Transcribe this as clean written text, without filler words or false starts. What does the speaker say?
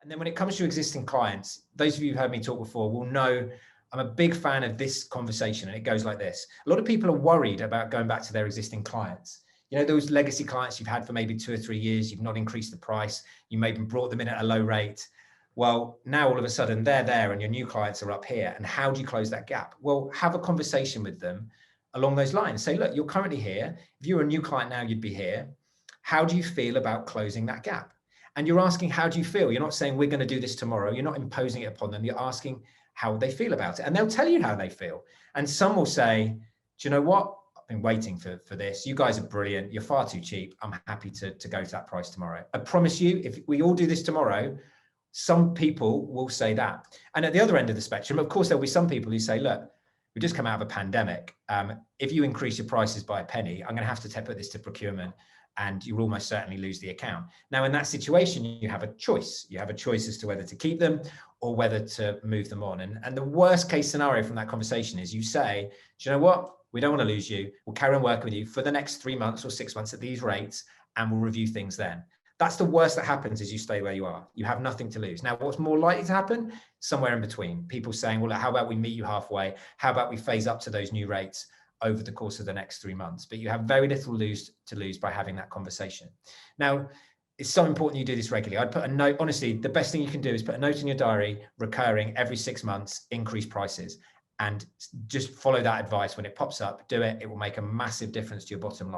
And then when it comes to existing clients, those of you who've heard me talk before will know I'm a big fan of this conversation, and it goes like this. A lot of people are worried about going back to their existing clients. You know, those legacy clients you've had for maybe 2 or 3 years, you've not increased the price, you maybe brought them in at a low rate. Well, now all of a sudden they're there and your new clients are up here. And how do you close that gap? Well, have a conversation with them along those lines. Say, look, you're currently here. If you're a new client now, you'd be here. How do you feel about closing that gap? And you're asking, how do you feel? You're not saying we're going to do this tomorrow. You're not imposing it upon them. You're asking how they feel about it. And they'll tell you how they feel. And some will say, do you know what? I've been waiting for this. You guys are brilliant. You're far too cheap. I'm happy to go to that price tomorrow. I promise you, if we all do this tomorrow, some people will say that. And at the other end of the spectrum, of course, there'll be some people who say, look, we just come out of a pandemic. If you increase your prices by a penny, I'm going to have to put this to procurement, and you'll almost certainly lose the account. Now, in that situation, you have a choice. You have a choice as to whether to keep them or whether to move them on. And the worst case scenario from that conversation is you say, do you know what? We don't want to lose you. We'll carry on working with you for the next 3 months or 6 months at these rates, and we'll review things then. That's the worst that happens, is you stay where you are. You have nothing to lose. Now, what's more likely to happen? Somewhere in between. People saying, well, how about we meet you halfway? How about we phase up to those new rates over the course of the next 3 months? But you have very little to lose by having that conversation. Now, it's so important you do this regularly. I'd put a note, honestly, the best thing you can do is put a note in your diary, recurring every 6 months, increase prices, and just follow that advice. When it pops up, do it. It will make a massive difference to your bottom line.